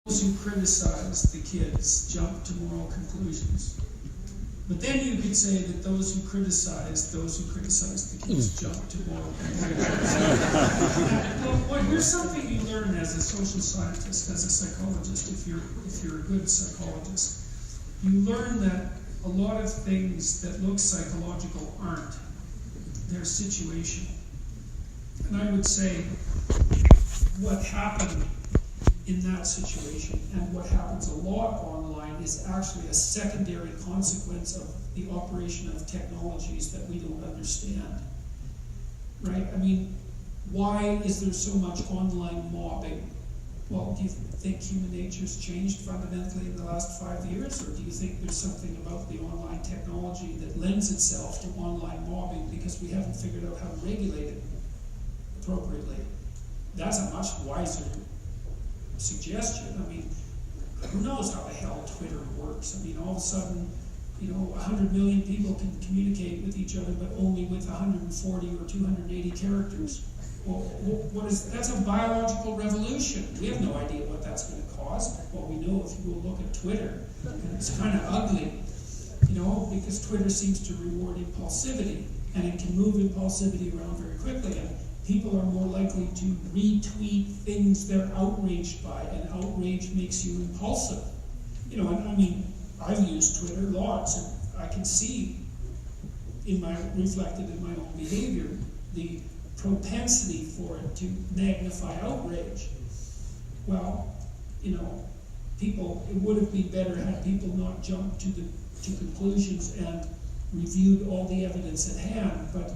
Those who criticize the kids jump to moral conclusions. But then you could say that those who criticize the kids jump to moral conclusions. Well, here's something you learn as a social scientist, as a psychologist, if you're a good psychologist. You learn that a lot of things that look psychological aren't. They're situational. And I would say what happened in that situation, and what happens a lot online, is actually a secondary consequence of the operation of technologies that we don't understand. Right? I mean, why is there so much online mobbing? Well, do you think human nature's changed fundamentally in the last 5 years, or do you think there's something about the online technology that lends itself to online mobbing because we haven't figured out how to regulate it appropriately? That's a much wiser suggestion. I mean, who knows how the hell Twitter works? I mean, all of a sudden, 100 million people can communicate with each other, but only with 140 or 280 characters. Well, that's a biological revolution. We have no idea what that's going to cause. Well, we know if you go look at Twitter, and it's kind of ugly, because Twitter seems to reward impulsivity, and it can move impulsivity around very quickly, and people are more likely to retweet things they're outraged by, and outrage makes you impulsive. And I mean, I've used Twitter lots, and I can see reflected in my own behavior the propensity for it to magnify outrage. Well, it would have been better had people not jumped to conclusions and reviewed all the evidence at hand, but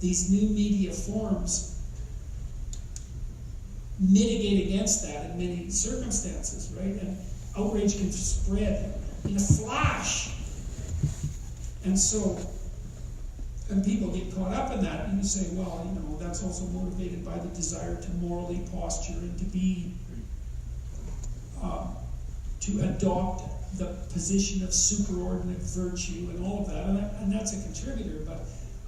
these new media forms mitigate against that in many circumstances, right? And outrage can spread in a flash. And people get caught up in that, and you say, well, that's also motivated by the desire to morally posture and to adopt the position of superordinate virtue and all of that, and that's a contributor. But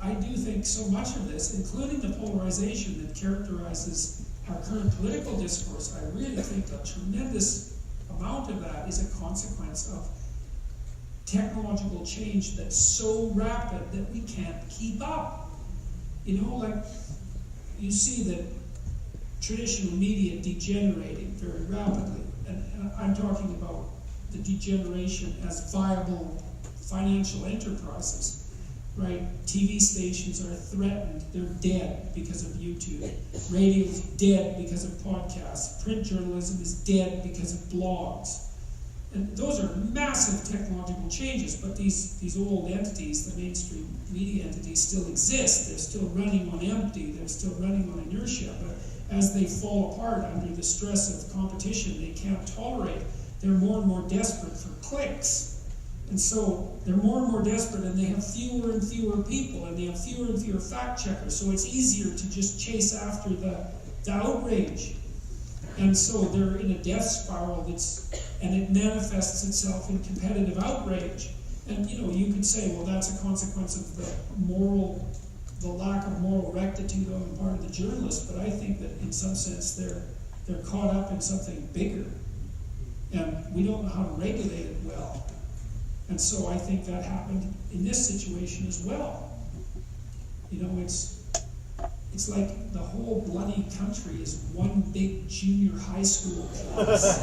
I do think so much of this, including the polarization that characterizes our current political discourse, I really think a tremendous amount of that is a consequence of technological change that's so rapid that we can't keep up. Like you see that traditional media degenerating very rapidly, and I'm talking about the degeneration as viable financial enterprises. Right? TV stations are threatened. They're dead because of YouTube. Radio's dead because of podcasts. Print journalism is dead because of blogs. And those are massive technological changes, but these old entities, the mainstream media entities, still exist. They're still running on empty. They're still running on inertia. But as they fall apart under the stress of competition they can't tolerate, they're more and more desperate for clicks. And so they're more and more desperate, and they have fewer and fewer people, and they have fewer and fewer fact checkers. So it's easier to just chase after the outrage. And so they're in a death spiral and it manifests itself in competitive outrage. And you could say, well, that's a consequence of the lack of moral rectitude on the part of the journalist. But I think that in some sense they're caught up in something bigger, and we don't know how to regulate it well. And so I think that happened in this situation as well. It's like the whole bloody country is one big junior high school class.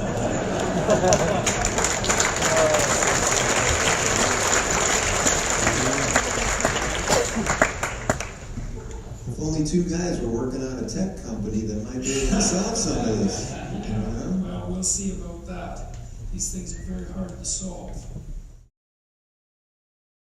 If only two guys were working on a tech company that might be able to solve some of this. Well, we'll see about that. These things are very hard to solve.